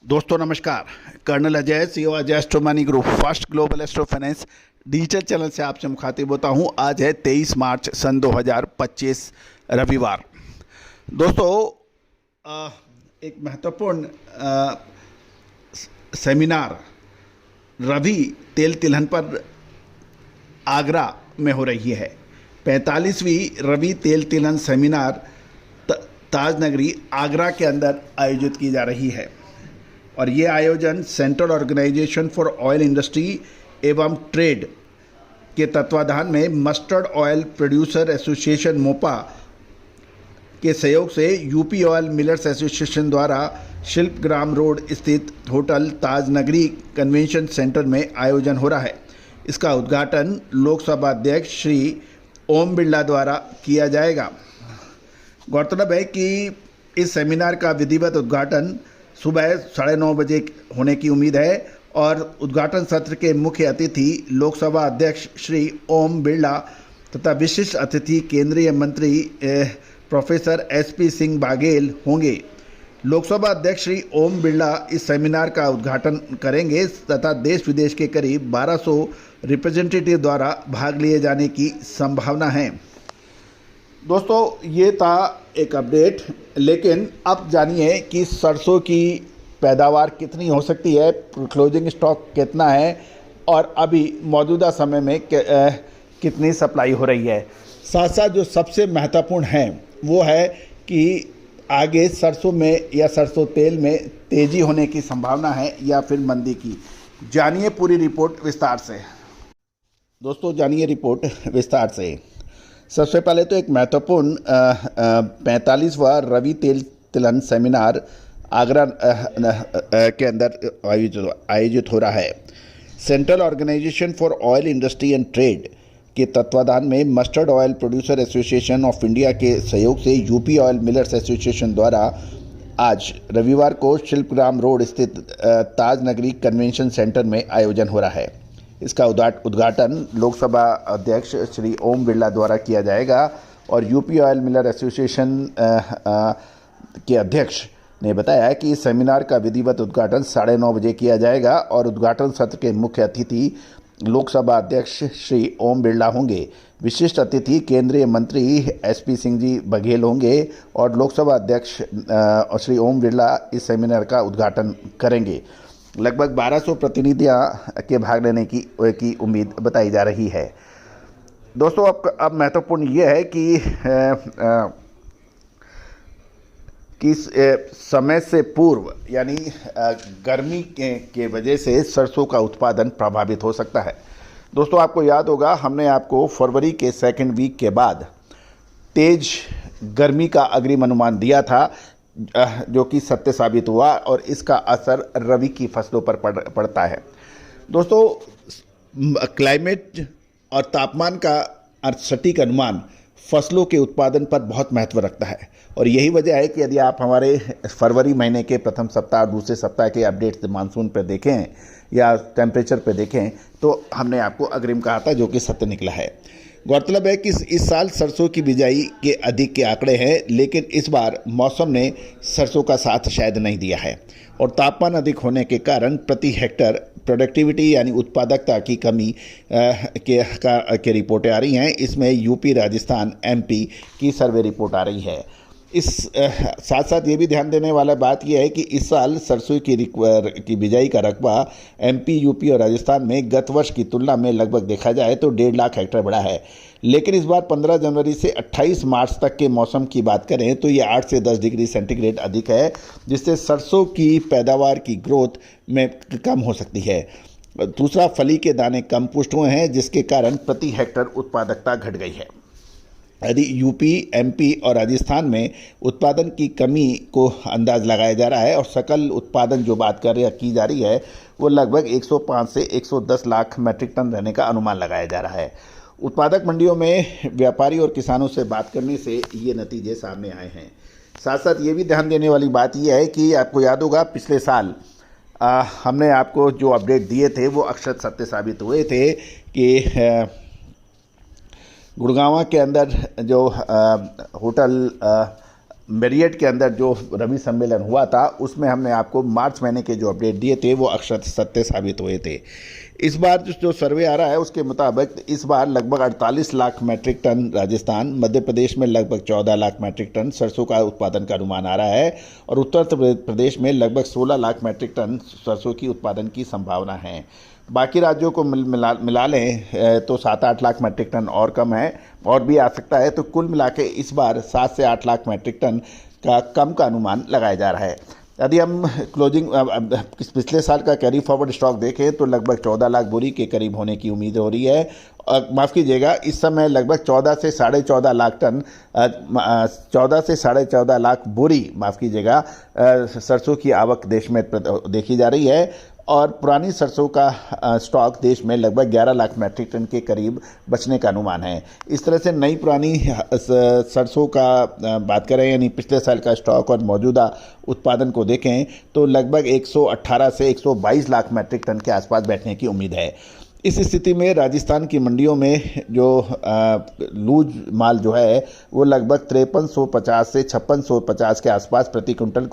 दोस्तों नमस्कार। Colonel Ajay CEO Ajay astro money group first global astro finance digital channel से आपसे मुखातिब होता हूं। आज है 23 मार्च सन 2025 रविवार। दोस्तों एक महत्वपूर्ण सेमिनार रवि तेल तिलहन पर आगरा में हो रही है। 45वीं रवि तेल तिलहन सेमिनार ताज नगरी आगरा के अंदर आयोजित की जा रही है और ये आयोजन central organisation for oil industry एवं ट्रेड के तत्वाधान में mustard oil producer association MOPA के सहयोग से यूपी ऑयल मिलर्स एसोसिएशन द्वारा शिल्पग्राम रोड स्थित hotel Taj Nagari convention centre में आयोजन हो रहा है। इसका उद्घाटन लोकसभा अध्यक्ष श्री ओम बिरला द्वारा किया जाएगा। गौरतलब है कि इस सेमिनार का विधिवत उद्घाटन सुबह 9:30 बजे होने की उम्मीद है और उद्घाटन सत्र के मुख्य अतिथि लोकसभा अध्यक्ष श्री ओम बिरला तथा विशिष्ट अतिथि केंद्रीय मंत्री प्रोफेसर एसपी सिंह बाघेल होंगे। लोकसभा अध्यक्ष श्री ओम बिरला इस सेमिनार का उद्घाटन करेंगे तथा देश विदेश के करीब 1200 रिप्रेजेंटेटिव द्वारा भाग लिए जाने की संभावना है। दोस्तों ये था एक अपडेट, लेकिन अब जानिए कि सरसों की पैदावार कितनी हो सकती है, क्लोजिंग स्टॉक कितना है और अभी मौजूदा समय में कितनी सप्लाई हो रही है। साथ साथ जो सबसे महत्वपूर्ण है वो है कि आगे सरसों में या सरसों तेल में तेज़ी होने की संभावना है या फिर मंदी की। जानिए पूरी रिपोर्ट विस्तार से। दोस्तों जानिए रिपोर्ट विस्तार से। सबसे पहले तो एक महत्वपूर्ण 45वां रवि तेल तिलहन सेमिनार आगरा के अंदर आयोजित हो रहा है। Central organisation for oil industry and trade के तत्वाधान में mustard oil producer association of India के सहयोग से यूपी ऑयल मिलर्स एसोसिएशन द्वारा आज रविवार को शिल्पग्राम रोड स्थित ताज नगरी कन्वेंशन सेंटर में आयोजन हो रहा है। इसका उद्घाटन लोकसभा अध्यक्ष श्री ओम बिरला द्वारा किया जाएगा और यूपी ऑयल मिलर एसोसिएशन के अध्यक्ष ने बताया कि इस सेमिनार का विधिवत उद्घाटन 9:30 बजे किया जाएगा और उद्घाटन सत्र के मुख्य अतिथि लोकसभा अध्यक्ष श्री ओम बिरला होंगे। विशिष्ट अतिथि केंद्रीय मंत्री एसपी सिंह जी बघेल होंगे और लोकसभा अध्यक्ष श्री ओम बिरला इस सेमिनार का उद्घाटन करेंगे। लगभग 1200 प्रतिनिधियां के भाग लेने की उम्मीद बताई जा रही है। दोस्तों अब महत्वपूर्ण ये है कि समय से पूर्व यानी गर्मी के वजह से सरसों का उत्पादन प्रभावित हो सकता है। दोस्तों आपको याद होगा हमने आपको फरवरी के सेकेंड वीक के बाद तेज गर्मी का अग्रिम अनुमान दिया था जो कि सत्य साबित हुआ और इसका असर रबी की फसलों पर पड़ता है। दोस्तों क्लाइमेट और तापमान का सटीक अनुमान फसलों के उत्पादन पर बहुत महत्व रखता है और यही वजह है कि यदि आप हमारे फरवरी महीने के प्रथम सप्ताह और दूसरे सप्ताह के अपडेट्स मानसून पर देखें या टेम्परेचर पर देखें तो हमने आपको अग्रिम कहा था जो कि सत्य निकला है। गौरतलब है कि इस साल सरसों की बिजाई के अधिक के आंकड़े हैं, लेकिन इस बार मौसम ने सरसों का साथ शायद नहीं दिया है और तापमान अधिक होने के कारण प्रति हेक्टर प्रोडक्टिविटी यानी उत्पादकता की कमी के रिपोर्टें आ रही हैं। इसमें यूपी, राजस्थान, एमपी की सर्वे रिपोर्ट आ रही है। इस साथ साथ ये भी ध्यान देने वाला बात यह है कि इस साल सरसों की बिजाई का रकबा एमपी, यूपी और राजस्थान में गत वर्ष की तुलना में लगभग देखा जाए तो 1.5 लाख हेक्टेयर बढ़ा है। लेकिन इस बार 15 जनवरी से 28 मार्च तक के मौसम की बात करें तो ये 8 से 10 डिग्री सेंटीग्रेड अधिक है, जिससे सरसों की पैदावार की ग्रोथ में कम हो सकती है। दूसरा, फली के दाने कम पुष्ट हुए हैं जिसके कारण प्रति हेक्टेयर उत्पादकता घट गई है। यदि यूपी, एमपी और राजस्थान में उत्पादन की कमी को अंदाज लगाया जा रहा है और सकल उत्पादन जो बात की जा रही है वो लगभग 105 से 110 लाख मैट्रिक टन रहने का अनुमान लगाया जा रहा है। उत्पादक मंडियों में व्यापारी और किसानों से बात करने से ये नतीजे सामने आए हैं। साथ साथ ये भी ध्यान देने वाली बात यह है कि आपको याद होगा पिछले साल हमने आपको जो अपडेट दिए थे वो अक्षर सत्य साबित हुए थे कि गुड़गांव के अंदर जो होटल मेरियट के अंदर जो रबी सम्मेलन हुआ था उसमें हमने आपको मार्च महीने के जो अपडेट दिए थे वो अक्षर सत्य साबित हुए थे। इस बार जो सर्वे आ रहा है उसके मुताबिक इस बार लगभग 48 लाख मैट्रिक टन राजस्थान, मध्य प्रदेश में लगभग 14 लाख मैट्रिक टन सरसों का उत्पादन का अनुमान आ रहा है और उत्तर प्रदेश में लगभग 16 लाख मैट्रिक टन सरसों की उत्पादन की संभावना है। बाकी राज्यों को मिला लें तो 7-8 लाख मैट्रिक टन और कम है और भी आ सकता है। तो कुल मिला के इस बार 7 से 8 लाख मैट्रिक टन का कम का अनुमान लगाया जा रहा है। यदि हम क्लोजिंग पिछले साल का कैरी फॉरवर्ड स्टॉक देखें तो लगभग 14 लाख बोरी के करीब होने की उम्मीद हो रही है। माफ़ कीजिएगा, इस समय लगभग 14 से 14.5 लाख टन 14 से 14.5 लाख बोरी माफ़ कीजिएगा सरसों की आवक देश में देखी जा रही है और पुरानी सरसों का स्टॉक देश में लगभग 11 लाख मैट्रिक टन के करीब बचने का अनुमान है। इस तरह से नई पुरानी सरसों का बात करें यानी पिछले साल का स्टॉक और मौजूदा उत्पादन को देखें तो लगभग 118 से 122 लाख मैट्रिक टन के आसपास बैठने की उम्मीद है। इस स्थिति में राजस्थान की मंडियों में जो लूज माल जो है वो लगभग 5350 से 5650 के आसपास प्रति क्विंटल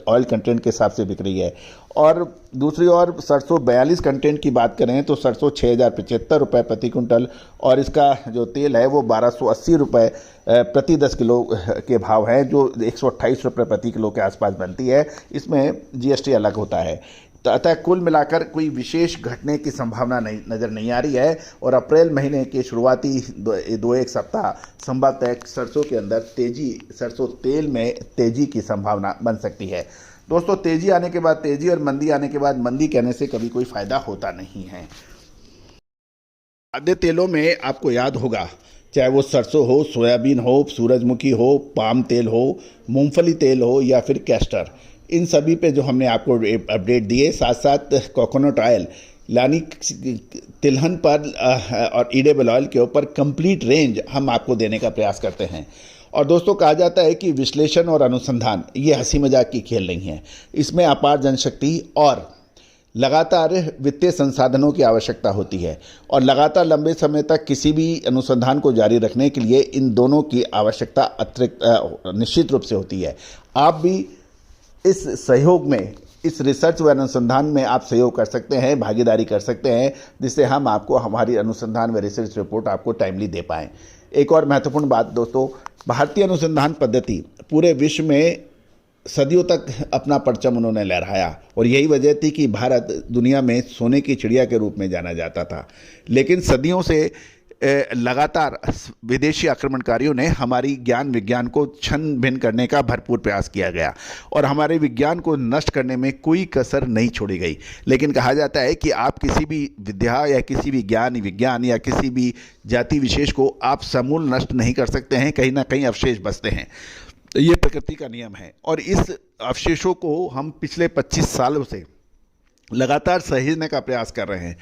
ऑयल कंटेंट के हिसाब से बिक रही है। और दूसरी ओर सरसों 42 कंटेंट की बात करें तो सरसों 6075 रुपये प्रति क्विंटल और इसका जो तेल है वो 1280 रुपये प्रति 10 किलो के भाव हैं, जो 128 रुपये प्रति किलो के आसपास बनती है। इसमें जीएसटी अलग होता है। तो अतः कुल मिलाकर कोई विशेष घटने की संभावना नज़र नहीं आ रही है और अप्रैल महीने के शुरुआती दो एक सप्ताह संभवतः सरसों के अंदर सरसों तेल में तेजी की संभावना बन सकती है। दोस्तों, तेजी आने के बाद तेजी और मंदी आने के बाद मंदी कहने से कभी कोई फायदा होता नहीं है। खाद्य तेलों में आपको याद होगा, चाहे वो सरसों हो, सोयाबीन हो, सूरजमुखी हो, पाम तेल हो, मूंगफली तेल हो या फिर कैस्टर, इन सभी पे जो हमने आपको अपडेट दिए, साथ साथ कोकोनट ऑयल यानी तिलहन पर और ईडेबल ऑयल के ऊपर कंप्लीट रेंज हम आपको देने का प्रयास करते हैं। और दोस्तों, कहा जाता है कि विश्लेषण और अनुसंधान ये हंसी मजाक की खेल नहीं है। इसमें अपार जनशक्ति और लगातार वित्तीय संसाधनों की आवश्यकता होती है और लगातार लंबे समय तक किसी भी अनुसंधान को जारी रखने के लिए इन दोनों की आवश्यकता अतिरिक्त निश्चित रूप से होती है। आप भी इस सहयोग में, इस रिसर्च व अनुसंधान में आप सहयोग कर सकते हैं, भागीदारी कर सकते हैं, जिससे हम आपको हमारी अनुसंधान व रिसर्च रिपोर्ट आपको टाइमली दे पाएँ। एक और महत्वपूर्ण बात दोस्तों, भारतीय अनुसंधान पद्धति पूरे विश्व में सदियों तक अपना परचम उन्होंने लहराया और यही वजह थी कि भारत दुनिया में सोने की चिड़िया के रूप में जाना जाता था। लेकिन सदियों से लगातार विदेशी आक्रमणकारियों ने हमारी ज्ञान विज्ञान को छन्न भिन्न करने का भरपूर प्रयास किया गया और हमारे विज्ञान को नष्ट करने में कोई कसर नहीं छोड़ी गई। लेकिन कहा जाता है कि आप किसी भी विद्या या किसी भी विज्ञान या किसी भी जाति विशेष को आप समूल नष्ट नहीं कर सकते हैं, कहीं ना कहीं अवशेष बचते हैं। ये प्रकृति का नियम है और इस अवशेषों को हम पिछले 25 सालों से लगातार सहेजने का प्रयास कर रहे हैं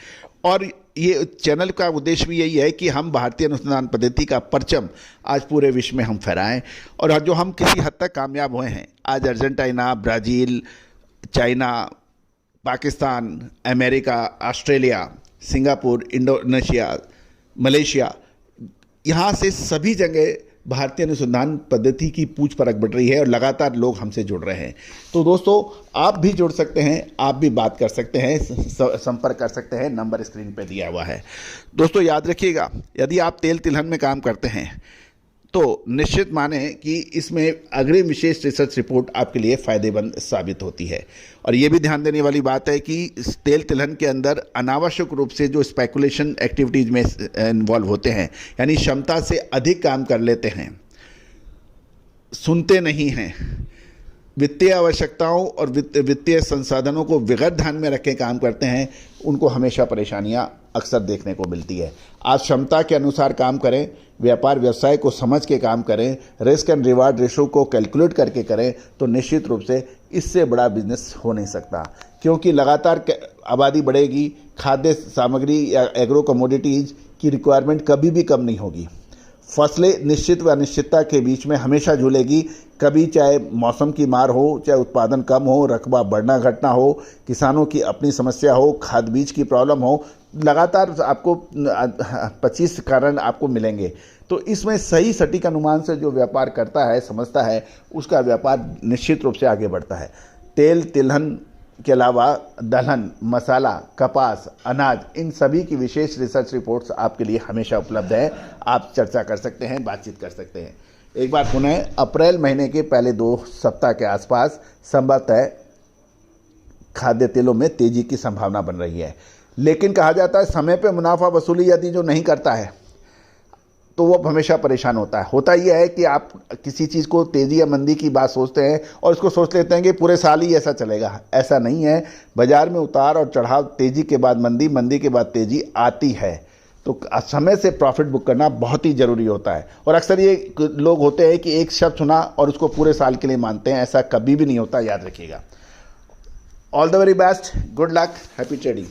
और ये चैनल का उद्देश्य भी यही है कि हम भारतीय अनुसंधान पद्धति का परचम आज पूरे विश्व में हम फहराएं और जो हम किसी हद तक कामयाब हुए हैं, आज Argentina, Brazil, China, Pakistan, America, Australia, Singapore, Indonesia, Malaysia, यहाँ से सभी जगह भारतीय अनुसंधान पद्धति की पूछ परख बढ़ रही है और लगातार लोग हमसे जुड़ रहे हैं। तो दोस्तों, आप भी जुड़ सकते हैं, आप भी बात कर सकते हैं, संपर्क कर सकते हैं, नंबर स्क्रीन पर दिया हुआ है। दोस्तों, याद रखिएगा, यदि आप तेल तिलहन में काम करते हैं तो निश्चित माने कि इसमें अग्रिम विशेष रिसर्च रिपोर्ट आपके लिए फ़ायदेमंद साबित होती है। और ये भी ध्यान देने वाली बात है कि तेल तिलहन के अंदर अनावश्यक रूप से जो स्पेकुलेशन एक्टिविटीज़ में इन्वॉल्व होते हैं, यानी क्षमता से अधिक काम कर लेते हैं, सुनते नहीं हैं, वित्तीय आवश्यकताओं और वित्तीय संसाधनों को विगत ध्यान में रख के काम करते हैं, उनको हमेशा परेशानियां अक्सर देखने को मिलती है। आप क्षमता के अनुसार काम करें, व्यापार व्यवसाय को समझ के काम करें, रिस्क एंड रिवार्ड रेशो को कैलकुलेट करके करें, तो निश्चित रूप से इससे बड़ा बिजनेस हो नहीं सकता। क्योंकि लगातार आबादी बढ़ेगी, खाद्य सामग्री या एग्रो कमोडिटीज़ की रिक्वायरमेंट कभी भी कम नहीं होगी। फसलें निश्चित व अनिश्चितता के बीच में हमेशा झूलेगी, कभी चाहे मौसम की मार हो, चाहे उत्पादन कम हो, रकबा बढ़ना घटना हो, किसानों की अपनी समस्या हो, खाद बीज की प्रॉब्लम हो, लगातार आपको 25 कारण आपको मिलेंगे। तो इसमें सही सटीक अनुमान से जो व्यापार करता है, समझता है, उसका व्यापार निश्चित रूप से आगे बढ़ता है। तेल तिलहन के अलावा दलहन, मसाला, कपास, अनाज, इन सभी की विशेष रिसर्च रिपोर्ट्स आपके लिए हमेशा उपलब्ध है। आप चर्चा कर सकते हैं, बातचीत कर सकते हैं। एक बार पुनः अप्रैल महीने के पहले 2 सप्ताह के आसपास संभवतः खाद्य तेलों में तेजी की संभावना बन रही है। लेकिन कहा जाता है समय पे मुनाफा वसूली यदि जो नहीं करता है तो वो हमेशा परेशान होता है। होता यह है कि आप किसी चीज़ को तेज़ी या मंदी की बात सोचते हैं और इसको सोच लेते हैं कि पूरे साल ही ऐसा चलेगा। ऐसा नहीं है। बाजार में उतार और चढ़ाव, तेज़ी के बाद मंदी, मंदी के बाद तेज़ी आती है। तो समय से प्रॉफिट बुक करना बहुत ही ज़रूरी होता है। और अक्सर ये लोग होते हैं कि एक शब्द सुना और उसको पूरे साल के लिए मानते हैं। ऐसा कभी भी नहीं होता, याद रखिएगा। All the very best, good luck, happy trading.